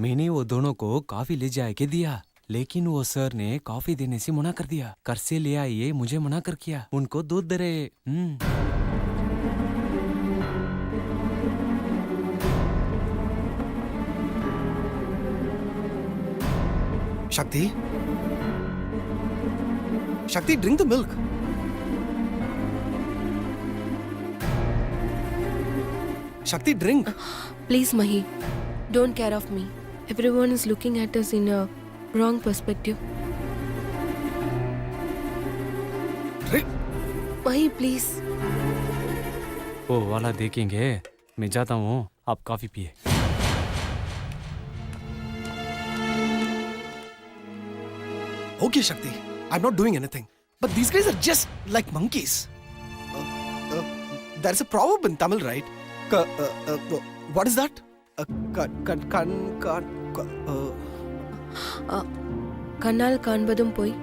मैंने वो दोनों को कॉफी ले जाके दिया, लेकिन वो सर ने कॉफी देने से मना कर दिया। घर से ले आइए मुझे मना कर किया। उनको दूध दे रहे। Shakti? Shakti, drink the milk. Shakti, drink. Please, Mahi, don't care of me. Everyone is looking at us in a wrong perspective. Drink. Mahi, please. वो वाला देखेंगे। मैं जाता हूँ, आप कॉफी पिए। Okay, Shakti. I'm not doing anything. But these guys are just like monkeys. There's a proverb in Tamil, right? What is that? கண்ணால் காண்பதும் போய்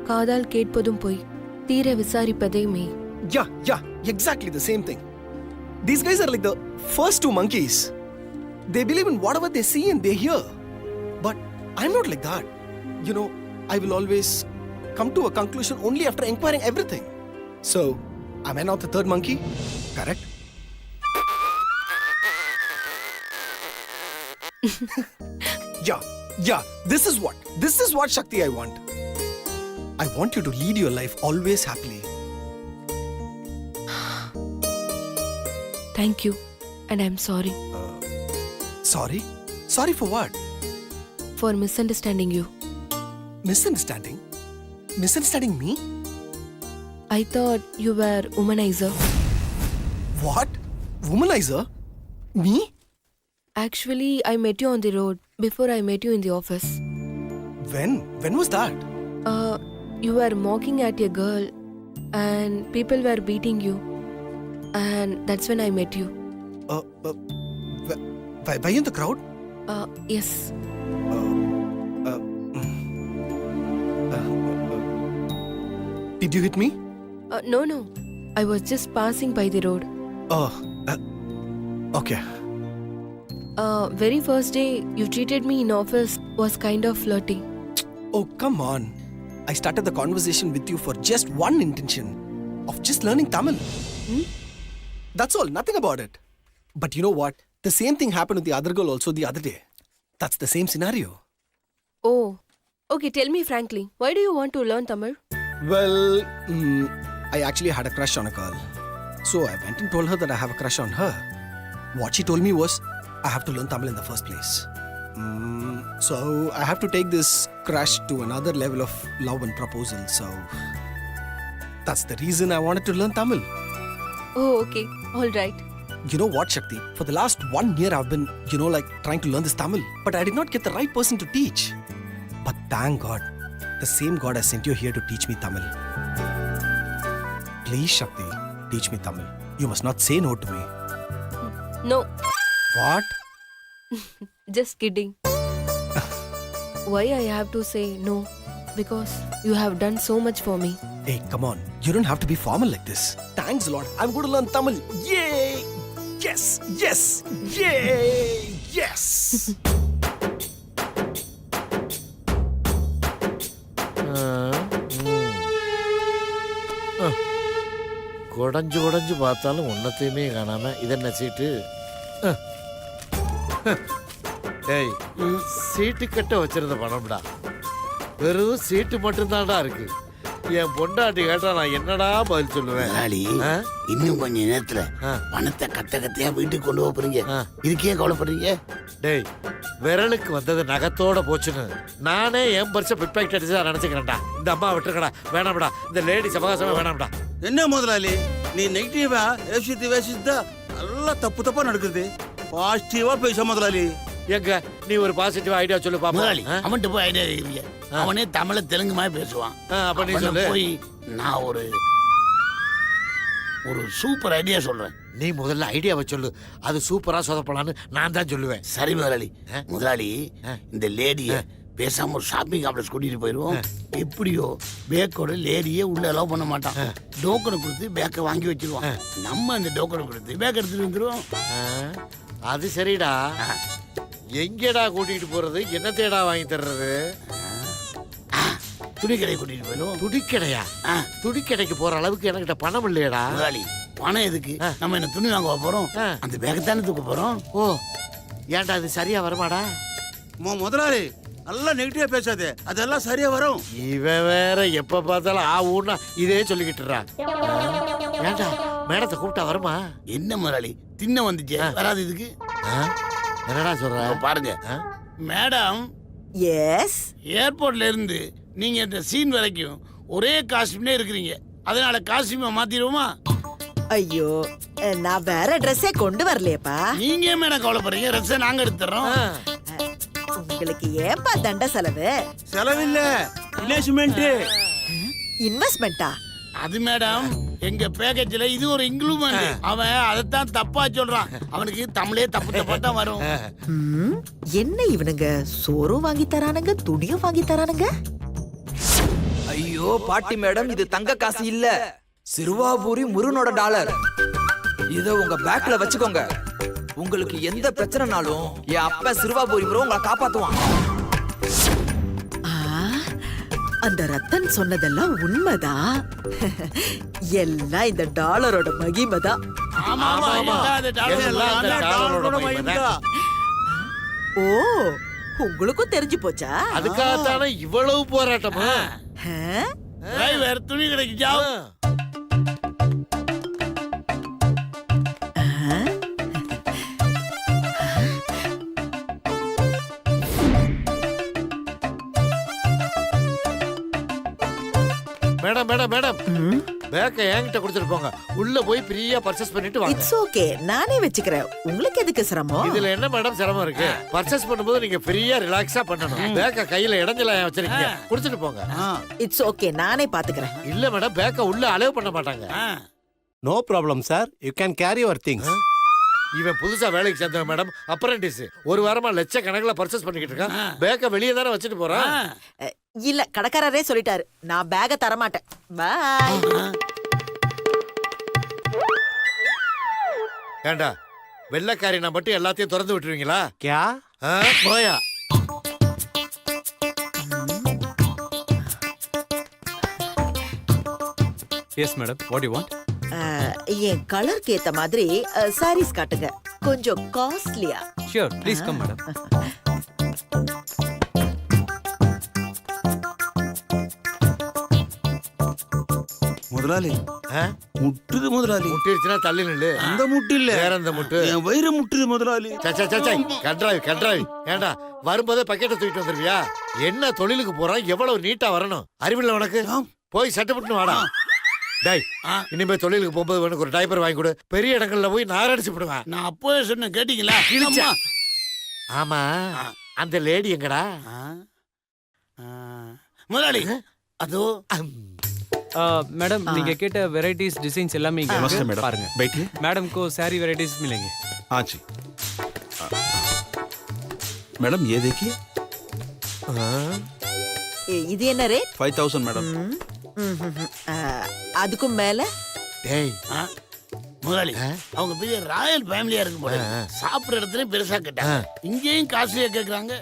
காதால் கேட்பதும் போய் தீர விசாரிப்பதே மெய். Yeah, exactly the same thing. These guys are like the first two monkeys. They believe in whatever they see and they hear. But I'm not like that. You know, I will always come to a conclusion only after inquiring everything. So, am I not the third monkey? Correct? Yeah. This is what Shakti I want. I want you to lead your life always happily. Thank you, and I'm sorry Sorry? Sorry for what? for misunderstanding you. Misunderstanding? Misunderstanding me? I thought you were womanizer. What? Womanizer? Me? Actually, I met you on the road before I met you in the office. When? When was that? You were mocking at a girl and people were beating you. And that's when I met you. Were you in the crowd? Yes. Did you hit me? No. I was just passing by the road. Okay. Very first day you treated me in office was kind of flirty. Oh, come on. I started the conversation with you for just one intention of just learning Tamil. That's all, nothing about it. But you know what? The same thing happened with the other girl also the other day. That's the same scenario. Oh. Okay, tell me frankly, why do you want to learn Tamil? Well, I actually had a crush on a girl. So I went and told her that I have a crush on her. What she told me was, I have to learn Tamil in the first place. So I have to take this crush to another level of love and proposal. So that's the reason I wanted to learn Tamil. Oh, okay. All right. You know what, Shakti? For the last 1 year I've been, trying to learn this Tamil. But I did not get the right person to teach. But thank God, the same God has sent you here to teach me Tamil. Please, Shakti, teach me Tamil. You must not say no to me. No, What? just kidding. Why I have to say no? Because you have done so much for me. Hey, come on. You don't have to be formal like this. Thanks a lot. I'm going to learn Tamil. Yay! Yes! Yay! Yes! குடஞ்சு பார்த்தாலும் ஒன்னத்தையுமே காணாம இதென்ன சீட்டு? டேய், சீட்டு கட்ட வச்சிருந்த பணம்டா, வெறும் சீட்டு மட்டும்தான்டா இருக்கு. என் பொண்டாட்டி கேட்டா நான் என்னடா பதில் சொல்லுவேன்? இன்னும் கொஞ்ச நேரத்துல பணத்தை கத்தையா வீட்டுக்கு கொண்டு போறீங்க, இதுக்கே கவலைப்படுறீங்க? டேய், விரலுக்கு வந்தது நகத்தோட போச்சுன்னு நானே என் பரிசை பிட்பாக்கெட் அடிச்சு நினைச்சுக்கிறேன்டா. இந்த அம்மா விட்டுருக்கடா, வேணாம்டா. இந்த லேடி சவகாசமே வேணாம்டா. என்ன முதலாளி, நீ நெகட்டிவா யோசித்து நல்லா தப்பா நடக்குது. பாசிட்டிவா பேச முதலாளி. எங்க நீ ஒரு பாசிட்டிவ் ஐடியா சொல்லு பாப்பா. அவன்கிட்ட போய் ஐடியா கேக்குறீங்க? அவனே தமிழ தெலுங்கு மாதிரி பேசுவான். அப்ப நீ சொல்லு. போய் நான் ஒரு சூப்பர் ஐடியா சொல்றேன். நீ முதல்ல ஐடியாவை சொல்லு, அது சூப்பரா சொதப்பலான்னு நான் தான் சொல்லுவேன். சரி முதலாளி. முதலாளி, இந்த லேடிய பேசாம ஒரு ஷாப்பிங் காம்ப்ளெக்ஸ் கூட்டிட்டு போயிருவோம். எப்படியோ பேக்கோட லேடியே உள்ள அலோவ் பண்ண மாட்டான். டோக்கனை கொடுத்து பேக்கை வாங்கி வச்சிருவான். நம்ம அந்த டோக்கனை கொடுத்து பேக் எடுத்துட்டு வந்துருவோம். அது சரிடா. எங்கடா கூட்டிட்டு போறது என்ன தேடா வாங்கி தர்றது? துணி கடையை கூட்டிட்டு போயிடும். துடிக்கடையா? துடிக்கடைக்கு போற அளவுக்கு என்கிட்ட பணம் இல்லையடா. முதலாளி பணம் எதுக்கு? நம்ம என்ன துணி வாங்க போறோம்? அந்த பேக்கை தானே தூக்க போறோம். ஓ ஏன்டா அது சரியா வருமாடா? முதலாளி நல்லா நெகட்டிவா பேசாதே, அதெல்லாம் சரியா வரும். இவன் வேற எப்ப பார்த்தாலும் ஊன்னா இதே சொல்லிக்கிட்டுறா. ஏன்டா மேடத்தை கூப்பிட்டா வருமா? என்ன முதலாளி தின்ன வந்துச்சு வராது இதுக்கு? என்னடா சொல்ற? பாருங்க மேடம், எஸ் ஏர்போர்ட்ல இருந்து நீங்க இந்த சீன் வரைக்கும் ஒரே காஸ்டியூம்ல இருக்கிறீங்க. அதனால காஸ்டியூமை மாத்திடுவோமா? ஐயோ நான் வேற ட்ரெஸ்ஸே கொண்டு வரலையேப்பா. நீங்க ஏன் மேடம் கவலைப்படுறீங்க? ட்ரெஸ்ஸை நாங்க எடுத்துறோம். உங்களுக்கு ஏன்பா தண்ட செலவு? செலவில்ல, இன்வெஸ்ட்மெண்ட். இன்வெஸ்ட்மெண்டா? அது மேடம் எங்க பேக்கேஜ்ல இது ஒரு இன்க்ளூமெண்ட். அவன் அதைத்தான் தப்பா சொல்றான். அவனுக்கு தமிழே தப்பு தப்பா தான் வரும். என்ன இவனுங்க சோறும் வாங்கி தரானுங்க, துணியும் வாங்கி தரானுங்க. ஐயோ பாட்டி மேடம், இது தங்க காசு இல்ல, சிறுவாபூரி முருகனோட டாலர். இத உங்க பேக்ல வச்சுக்கோங்க. உங்களுக்கு எந்த பிரச்சனைனாலும் என் அப்பா சிறுவாபூரி முருகன் உங்களை காப்பாத்துவான். அந்த ரத்தன் சொன்னதெல்லாம் உண்மைதான். எல்லாம் இந்த டாலரோட மகிமைதான். ஆமா ஆமா அது டாலரோட மகிமைதான். ஓ உங்களுக்கும் தெரிஞ்சு போச்சா? அதுக்காகத்தானே இவ்வளவு போராட்டமா? டிரைவர் துணி கடைக்கு ஜாவ். மேடம் மேடம் மேடம், பேக்க என்கிட்ட கொடுத்துட்டு போங்க. உள்ள போய் ஃப்ரீயா பர்ச்சேஸ் பண்ணிட்டு வாங்க. இட்ஸ் ஓகே, நானே வச்சுக்கிறேன். உங்களுக்கு எதுக்கு சிரமம்? இதுல என்ன மேடம் சிரமம் இருக்கு? பர்ச்சேஸ் பண்ணும்போது நீங்க ஃப்ரீயா ரிலாக்ஸா பண்ணணும். பேக்க கையில இடஞ்சல வச்சிருக்கீங்க, கொடுத்துட்டு போங்க. இட்ஸ் ஓகே, நானே பாத்துக்கிறேன். இல்ல மேடம், பேக்க உள்ள அலோவ் பண்ண மாட்டாங்க. No problem, sir. You can carry your things. இவன் புதுசா வேலைக்கு சேர்ந்தவன் மேடம், அப்ரண்டிஸ். ஒரு வாரமா லட்சக்கணக்குல பர்ச்சேஸ் பண்ணிக்கிட்டு இருக்கான். பேக்க வெளியே தானே வச்சுட்டு போறான். இல்ல கடைக்காரரே சொல்லிட்டாரு, நான் பேக தர மாட்டேன். பாய். ஏண்டா வெள்ளக்காரி நான் மட்டும் எல்லாத்தையும் திறந்து விட்டுருவீங்களா? क्या? போயா. Yes madam, what you want? என் கலருக்கு ஏத்த மாதிரி சாரீஸ் காட்டுங்க, கொஞ்சம் காஸ்ட்லியா. Sure, please come madam. முதலாளி ஆ? முட்டுது முதலாளி. முட்டிருச்சுன்னா தள்ளி நில்லு. அந்த முட்டு இல்ல, வேற அந்த முட்டு. என் வயிறு முட்டுது முதலாளி. கட்ராவி. ஏண்டா வரும்போதே பக்கெட்டை தூக்கிட்டு வந்துருவியா? என்ன தொழிலுக்கு போறான், எவ்வளவு நீட்டா வரணும். அறிவில்ல உனக்கு? போய் சட்டை போட்டு வாடா. டேய், இனிமே தொழிலுக்கு போகும்போது உனக்கு ஒரு டைப்பர் வாங்கி கொடு. பெரிய இடங்கள்ல போய் நாரடிச்சு விடுவேன். நான் அப்போவே சொன்னேன், கேட்டீங்களா? கிழிச்சா? ஆமா, அந்த லேடி எங்கடா? முதலாளி அதோ मैडम நீங்க கேட்ட வெரைட்டிஸ் டிசைன்ஸ் எல்லாமே இங்க नमस्ते இருக்கு. मैडम, பாருங்க. बैठिए. मैडम को सारी वैरायटीज मिलेंगे. हाँ जी. मैडम ये देखिए, இது என்ன ரேட்? 5000 मैडम. அதுக்கும் மேல? டேய், முதலாளி அவங்க பெரிய ராயல் ஃபேமிலியா இருக்கு போல. சாப்பிடுற இடத்துல பெருசா கேட்டாங்க, இங்கேயும் காசுலியா கேக்குறாங்க.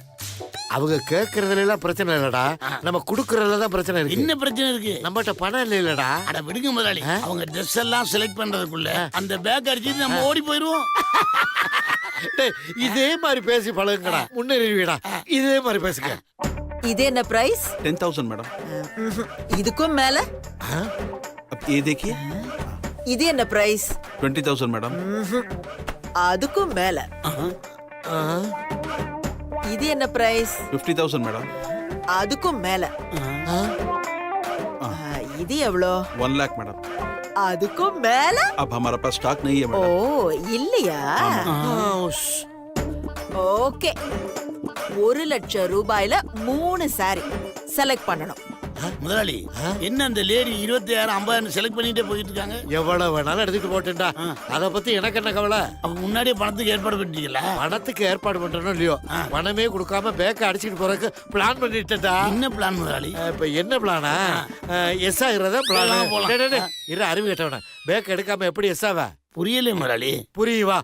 அவங்க கேட்கறதுல எல்லாம் பிரச்சனை இல்லடா, நம்ம குடுக்கறதுல தான் பிரச்சனை இருக்கு. என்ன பிரச்சனை இருக்கு? நம்மகிட்ட பணம் இல்லடா. அட விடுங்க முதலாளி, அவங்க ட்ரெஸ் எல்லாம் செலக்ட் பண்றதுக்குள்ள அந்த பேக் அடிச்சிட்டு நம்ம ஓடி போயிருவோம். டேய், இதே மாதிரி பேசி பழகுங்கடா, முன்னேறிடுவீடா. இதே மாதிரி பேசுங்க. இது என்ன பிரைஸ்? 10,000 मैडम. இதுக்கும் மேல? अब ये देखिए, இது என்ன பிரைஸ்? 20,000 मैडम. அதுக்கும் மேல? இது என்ன பிரைஸ்? 50,000 मैडम. அதுக்கும் மேல? இது எவ்வளோ? 1 लाख मैडम. அதுக்கும் மேல? अब हमारा पास स्टॉक नहीं है ஓ मैडम. இல்லையா? ஓகே, 1,00,000 ரூபாயில 3 சாரி செலக்ட் பண்ணணும். முதலாளி என்ன அந்த லேடி 26,000 50,000 செலக்ட் பண்ணிட்டே போயிட்டு இருக்காங்க. எவ்வளவு வேணாலும் எடுத்துட்டு போட்டேன்டா. அத பத்தி எனக்கு என்ன கவலை? அப்ப முன்னாடியே பணத்துக்கு ஏற்பாடு பண்ணிட்டீங்களா? பணத்துக்கு ஏற்பாடு பண்றனோ இல்லையோ, பணமே கொடுக்காம பேக்க அடிச்சுட்டு போறதுக்கு பிளான் பண்ணிட்டேன்டா. என்ன பிளான் முதலாளி? இப்ப என்ன பிளானா? S ஆகிறதா plan. போலாம். இரு, அறிவு கேட்டவன. பேக்க எடுக்காம எப்படி எஸ் ஆவ? புரியலையே முதலாளி. புரியுவா?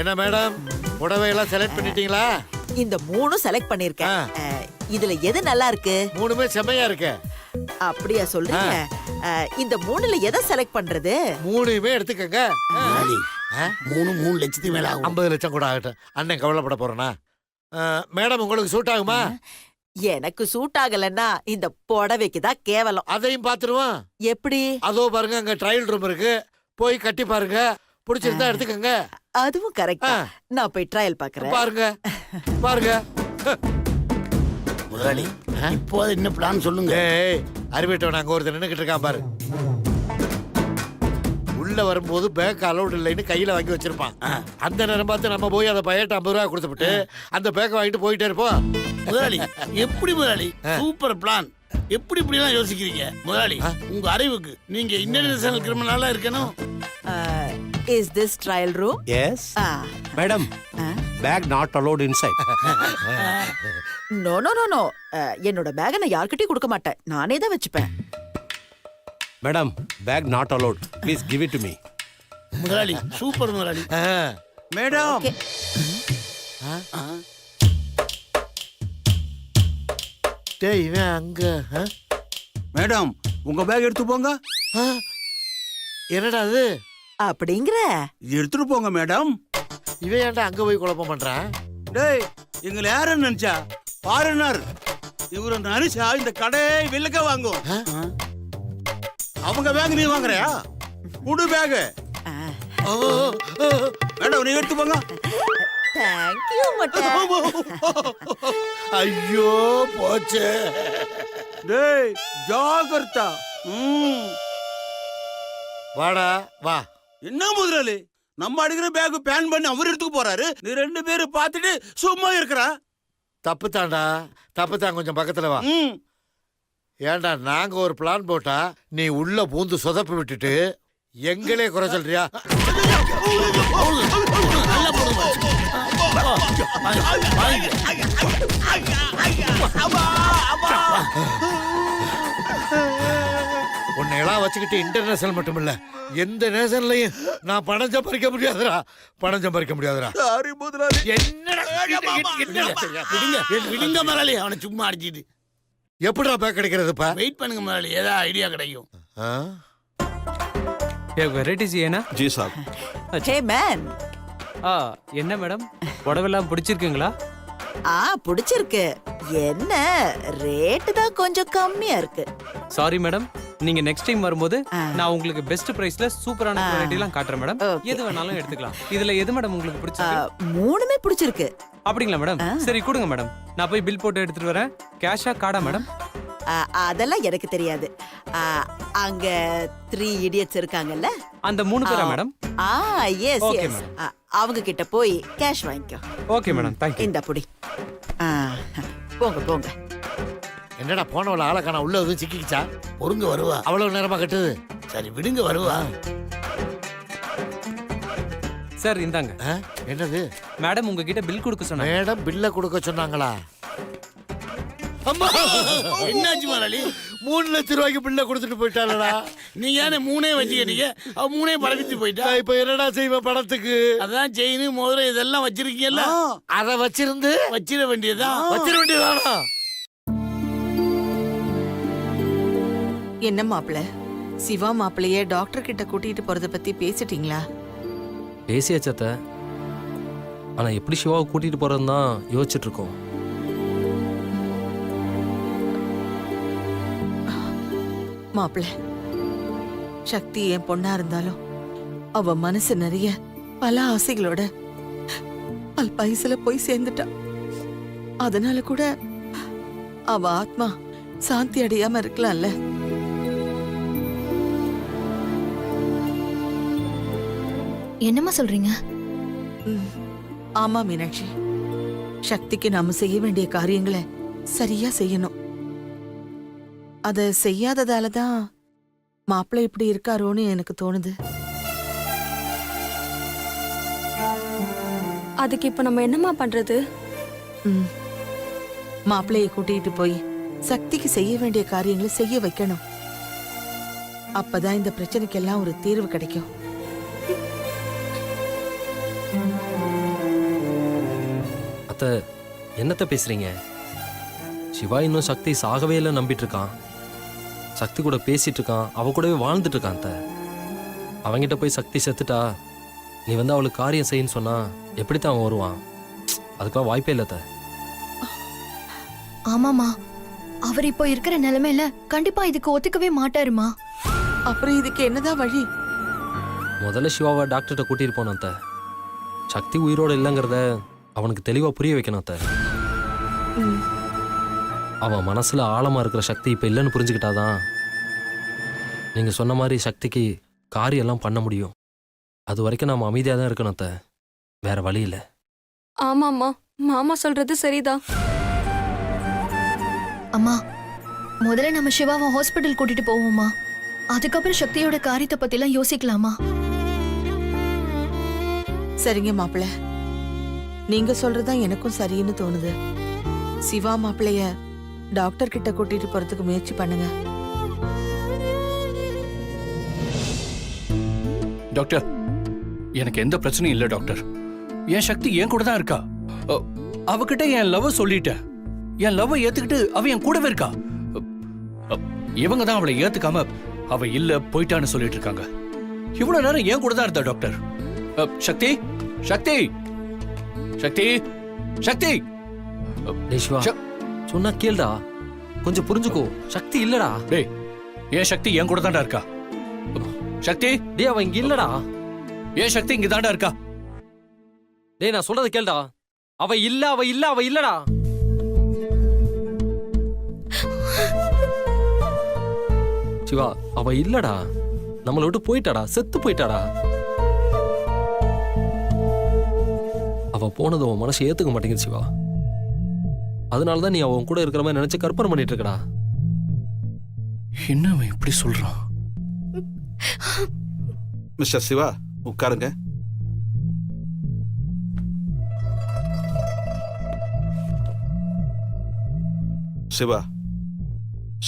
என்ன மேடம் புடவை எல்லாம் செலக்ட் பண்ணிட்டீங்களா? இந்த 3 செலக்ட் பண்ணிருக்கேன். இதுல எது நல்லா இருக்கு? மூணுமே செமையா இருக்கு. அப்படியா சொல்றீங்க? இந்த 3ல எதை செலக்ட் பண்றது? மூணுமே எடுத்துக்கங்க. முதலாளி 3 லட்சத்துக்கு மேல ஆகும். 50 லட்சம் கூட ஆகட்டும். அண்ணன் கவலைப்பட போறேனா? மேடம் உங்களுக்கு சூட் ஆகுமா? எனக்கு சூட் ஆகலன்னா இந்த புடவைக்கு தான் கேவலம். அதையும் பாத்துருவோம். எப்படி? அதோ பாருங்க அங்க ட்ரையல் ரூம் இருக்கு, போய் கட்டி பாருங்க. பிடிச்சிருந்தா எடுத்துக்கங்க. அதுவும் கரெக்டா. நான் போய் ட்ரையல் பாக்குறேன். பாருங்க பாருங்க. முதலாளி இப்போ என்ன பிளான் சொல்லுங்க. ஏய் அறிவிட்டவன் அங்க ஒருத்தர் நின்னுக்கிட்டு இருக்கான் பாரு. உள்ள வரும்போது பேக் அலௌட் இல்லைன்னு கையில வாங்கி வச்சிருப்பான். அந்த நேரம் பார்த்து நம்ம போய் அதை பையட்ட 50 ரூபா கொடுத்துட்டு அந்த பேக்கை வாங்கிட்டு போயிட்டே இருப்போம். முதலாளி எப்படி முதலாளி? Super plan. எப்படி இப்படி எல்லாம் யோசிக்கிறீங்க முதலாளி? உங்க அறிவுக்கு நீங்க இன்டர்நேஷனல் கிரிமினலா இருக்கணும். Is this trial room? Yes. Madam, bag not allowed inside. No no no no. என்னோட பேக நான் யார்கிட்டயும் கொடுக்க மாட்டேன். நானே தான் வச்சுப்பேன். Madam, bag not allowed. Please give it to me. முதலாளி சூப்பர் முதலாளி. மேடம் டேய் இவன் அங்க மேடம் உங்க பேக் எடுத்து போங்க. என்னடா அது? அப்படிங்கிற எடுத்துட்டு போங்க மேடம். இவன் ஏன்டா அங்க போய் குழப்பம் பண்றான்? டேய் எங்களை யாரும் நினைச்சா பாருனார் இவரு நினைச்சா இந்த கடையை வில்லக்க வாங்கும். அவங்க பேக் நீ வாங்குறியா? புது பேக் மேடம் நீ எடுத்து போங்க. தேங்க் யூ மட்ட. ஐயோ போச்சே. டேய் ஜாகிரதா. வாடா வா. என்ன முதலாளி நம்ம அடிக்கிற பேக் பேன் பண்ணி அவர் எடுத்துக்கு போறாரு. நீ 2 பேரும் பார்த்துட்டு சும்மா இருக்கிறா. தப்பு தாண்டா தப்பு தான். கொஞ்சம் பக்கத்துல வா. ஏண்டா நாங்க ஒரு பிளான் போட்டா நீ உள்ள பூந்து சொதப்பி விட்டுட்டு எங்களே குறை சொல்றியா? உன்னை எல்லாம் வச்சுக்கிட்டு இன்டர்நேஷனல் மட்டும் இல்ல எந்த நேஷன்லயும் நான் பணம் சம்பாதிக்க முடியாதுடா. பணம் சம்பாதிக்க முடியாதுடா. சாரி முதலாளி. என்னடா விடுங்க முதலாளி. அவனை சும்மா அடிச்சிட்டு எப்படிடா பேக் கிடைக்கிறதுப்பா? வெயிட் பண்ணுங்க முதலாளி. ஏதாவது ஐடியா கிடைக்கும். एक वेराइटी चाहिए ना? जी साहब. Hey man. என்ன மேடம் புடவெல்லாம் பிடிச்சிருக்குங்களா? பிடிச்சிருக்கு. என்ன ரேட் தான் கொஞ்சம் கம்மியா இருக்கு. சாரி மேடம், நீங்க நெக்ஸ்ட் டைம் வரும்போது நான் உங்களுக்கு பெஸ்ட் பிரைஸ்ல சூப்பரான குவாலிட்டி எல்லாம் காட்டுறேன் மேடம். Okay. எது வேணாலும் எடுத்துக்கலாம். இதுல எது மேடம் உங்களுக்கு பிடிச்சிருக்கு? 3மே பிடிச்சிருக்கு. அப்படிங்களா மேடம்? சரி கொடுங்க மேடம், நான் போய் பில் போட்டு எடுத்துட்டு வரேன். கேஷா கார்டா மேடம்? அதெல்லாம் எனக்கு தெரியாது. அங்க 3 இடியட்ஸ் இருக்காங்கல்ல, அந்த 3 பேரா மேடம்? S Okay, S. அவங்க கிட்ட போய் கேஷ் வாங்கிக்கோ. Okay madam, thank you. இந்த புடி. போங்க போங்க. என்னடா போனவள ஆளக்கான உள்ள எதுவும் சிக்கிச்சா? பொறுங்க வருவா. அவ்வளவு நேரமா கட்டுது. சரி விடுங்க வருவா. சார் இந்தாங்க. என்னது? மேடம் உங்ககிட்ட பில் கொடுக்க சொன்னாங்க. மேடம் பில்ல கொடுக்க சொன்னாங்களா? என்னாச்சு முதலாளி? 3 லட்சம் ரூபாய்க்கு பில்ல கொடுத்துட்டு போயிட்டாளடா. நீங்க ஏன் 3 வச்சுக்கிட்டீங்க? அவ 3 பழகிட்டு போயிட்டா. நான் இப்ப என்னடா செய்வேன் பணத்துக்கு? அதான் செயின் மோதிரம் இதெல்லாம் வச்சிருக்கீங்கல்ல, அத வச்சிருந்து வச்சிட வேண்டியதுதான். வச்சிட வேண்டியதானா? என்ன மாப்பிள்ள, சிவா மாப்பிள்ளைய டாக்டர் கிட்ட கூட்டிட்டு போறத பத்தி பேசிட்டீங்களா? பேசியாச்சத்த. ஆனா எப்படி சிவாவை கூட்டிட்டு போறதுன்னு தான் யோசிச்சுட்டு இருக்கோம். மாப்பிள்ள, சக்தி என் பொண்ணா இருந்தாலும் அவ மனசு நிறைய பல ஆசைகளோட பைசல போய் சேர்ந்துட்டா. அதனால கூட அவ ஆத்மா சாந்தி அடையாம இருக்கலாம்ல. என்னம்மா சொல்றீங்க? ஆமா மீனாட்சி, சக்திக்கு நாம செய்ய வேண்டிய காரியங்களை சரியா செய்யணும். அத செய்யாததால தான் மாப்பிள்ளை இப்படி இருக்காரோன்னு எனக்கு தோணுது. அதுக்கு இப்ப நம்ம என்னம்மா பண்றது? மாப்பிள்ளையை கூட்டிட்டு போய் சக்திக்கு செய்ய வேண்டிய காரியங்களை செய்ய வைக்கணும். அப்பதான் இந்த பிரச்சனைக்கெல்லாம் ஒரு தீர்வு கிடைக்கும். அத்தை என்னத்த பேசுறீங்க? சிவா இன்னும் சக்தி சாகவே இல்லை நம்பிட்டு இருக்கான். சக்தி கூட பேசிட்டு இருக்கான், அவ கூடவே வாழ்ந்துட்டு இருக்கான். அத்தை அவங்கிட்ட போய் சக்தி செத்துட்டா நீ வந்து அவளுக்கு காரியம் செய்யன்னு சொன்னா எப்படித்தான் அவன் வருவான்? அதுக்கெல்லாம் வாய்ப்பே இல்லை அத்தை. ஆமாமா, அவர் இப்போ இருக்கிற நிலைமையில கண்டிப்பா இதுக்கு ஒத்துக்கவே மாட்டாருமா. அப்புறம் இதுக்கு என்னதான் வழி? முதல்ல சிவாவை டாக்டர்கிட்ட கூட்டிட்டு போனோம் அத்தை. சக்தி உயிரோட இல்லைங்கிறத அவனுக்கு தெளிவா புரிய வைக்கணும் அத்தை. அவன் மனசுல ஆழமா இருக்கிற சக்தி இப்ப இல்லைன்னு புரிஞ்சுக்கிட்டாதான் நீங்க சொன்ன மாதிரி சக்திக்கு காரியம் எல்லாம் பண்ண முடியும். அது வரைக்கும் நாம அமைதியா தான் இருக்கணும் அத்தை, வேற வழி இல்லை. ஆமாம்மா, மாமா சொல்றது சரிதான். அம்மா, முதல்ல நம்ம சிவாவை ஹாஸ்பிட்டல் கூட்டிட்டு போவோமா? அதுக்கப்புறம் சக்தியோட காரியத்தை பத்தி எல்லாம் யோசிக்கலாமா? சரிங்க மாப்பிள்ள, நீங்க சொல்றதுதான் எனக்கும் சரின்னு தோணுது. சிவா மாப்பிளைய டாக்டர் கிட்ட கூட்டிட்டு போறதுக்கு முயற்சி பண்ணுங்க. டாக்டர், எனக்கு எந்த பிரச்சனையும் இல்லை டாக்டர். என் சக்தி என் கூட தான் இருக்கா. அவகிட்ட என் லவ் சொல்லிட்டேன். என் லவ் ஏத்துக்கிட்டு அவ என் கூடவே இருக்கா. இவங்க தான் அவளை ஏத்துக்காம அவ இல்ல போயிட்டான்னு சொல்லிட்டு இருக்காங்க. இவ்வளவு நேரம் என் கூட தான் இருந்தா டாக்டர். சக்தி, சக்தி, சக்தி, சக்தி. டேய் சிவா, சொன்னா கேளுடா, கொஞ்சம் புரிஞ்சுக்கோ. சக்தி இல்லடா. டேய், என் சக்தி என் கூட தான்டா இருக்கா. சக்தி, டேய் அவ இங்க இல்லடா. என் சக்தி இங்க தான்டா இருக்கா. டேய் நான் சொல்றத கேளுடா. அவ இல்ல, அவ இல்ல, அவ இல்லடா. சிவா, அவ இல்லடா. நம்மளை விட்டு போயிட்டாடா, செத்து போயிட்டாடா. அவ போனது உன் மனசு ஏத்துக்க மாட்டேங்குது சிவா. அதனாலதான் நீ அவன் கூட இருக்கிற மாதிரி நினைச்சு கற்பனை பண்ணிட்டு இருக்கடா. என்ன அவன் இப்படி சொல்றான்? மிஸ்டர் சிவா, உட்காருங்க. சிவா,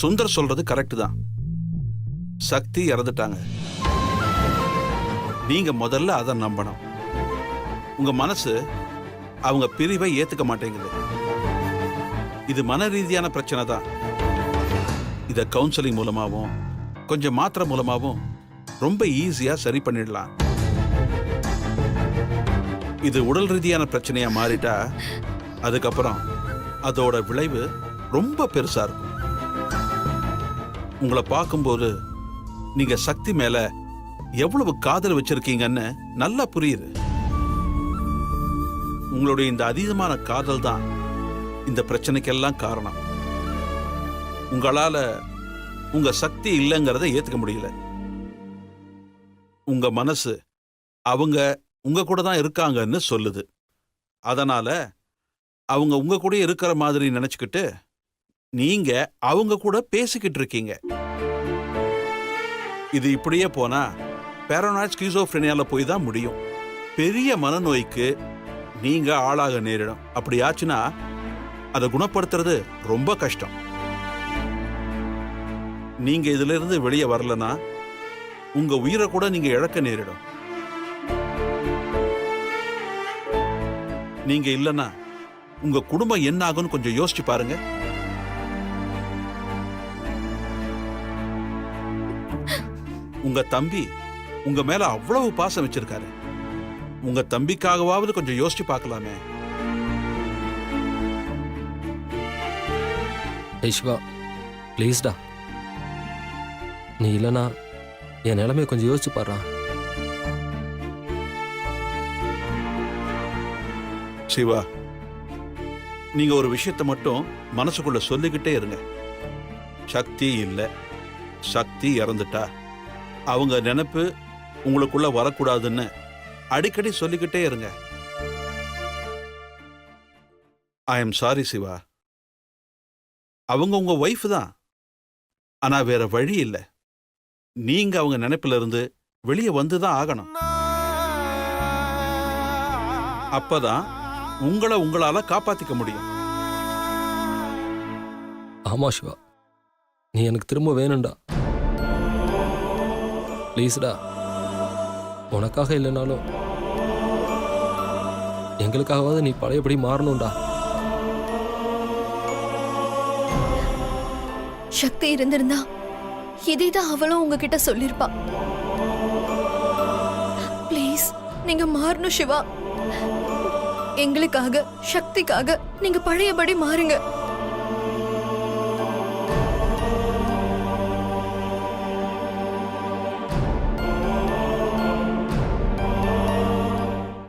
சுந்தர் சொல்றது கரெக்ட் தான். சக்தி இறந்துட்டாங்க. நீங்க முதல்ல அதை நம்பணும். உங்க மனசு அவங்க பிரிவை ஏத்துக்க மாட்டேங்குது. இது மன ரீதியான பிரச்சனை தான். இத கவுன்சிலிங் மூலமாவும் கொஞ்சம் மாத்திரை மூலமாவும் ரொம்ப ஈஸியா சரி பண்ணிடலாம். இது உடல் ரீதியான பிரச்சனையா மாறிட்டா அதுக்கப்புறம் அதோட விளைவு ரொம்ப பெருசா இருக்கும். உங்களை பார்க்கும்போது நீங்க சக்தி மேல எவ்வளவு காதல் வச்சிருக்கீங்கன்னு நல்லா புரியுது. உங்களுடைய இந்த அதீதமான காதல் தான் இந்த பிரச்சனைக்கெல்லாம் காரணம். உங்களால உங்க சக்தி இல்லைங்கிறத ஏத்துக்க முடியல. உங்க மனசு அவங்க உங்க கூட தான் இருக்காங்கன்னு சொல்லுது. அதனால அவங்க உங்க கூட இருக்கிற மாதிரி நினைச்சுக்கிட்டு நீங்க அவங்க கூட பேசிக்கிட்டு இருக்கீங்க. இது இப்படியே போனா பேரனாய்ட் ஸ்கிசோஃப்ரெனியால போய் தான் முடியும். பெரிய மனநோய்க்கு நீங்க ஆளாக நேரிடும். அப்படி ஆச்சுன்னா அதை குணப்படுத்துறது ரொம்ப கஷ்டம். நீங்க இதுல இருந்து வெளியே வரலனா உங்க உயிரை கூட நீங்க இழக்க நேரிடும். நீங்க இல்லனா உங்க குடும்பம் என்ன ஆகும்னு கொஞ்சம் யோசிச்சு பாருங்க. உங்க தம்பி உங்க மேல அவ்வளவு பாசம் வச்சிருக்காரு. உங்க தம்பிக்காகவாவது கொஞ்சம் யோசிச்சு பார்க்கலாமே. சிவா ப்ளீஸ்டா, நீ இல்லனா என் நிலைமைய கொஞ்சம் யோசிச்சு பாடுறா. சிவா, நீங்க ஒரு விஷயத்தை மட்டும் மனசுக்குள்ள சொல்லிக்கிட்டே இருங்க. சக்தி இல்ல, சக்தி இறந்துட்டா. அவங்க நினைப்பு உங்களுக்குள்ள வரக்கூடாதுன்னு அடிக்கடி சொல்லிக்கிட்டே இருங்க. I am sorry Shiva. அவங்க உங்க ஒய்ஃப் தான். ஆனா வேற வழி இல்லை. நீங்க அவங்க நினைப்புல இருந்து வெளியே வந்துதான் ஆகணும். அப்பதான் உங்களை உங்களால காப்பாத்திக்க முடியும். ஆமா சிவா, நீ எனக்கு திரும்ப வேணும்டா. ப்ளீஸ்டா, உனக்காக இல்லைனாலும் எங்களுக்காகவாவது நீ பழையபடி மாறணும்டா. சக்தி இருந்திருந்தா இதேதான் அவளும் உங்ககிட்ட சொல்லிருப்பா. ப்ளீஸ் நீங்க மாறணும் சிவா. எங்களுக்காக, சக்திக்காக நீங்க பழையபடி மாறுங்க.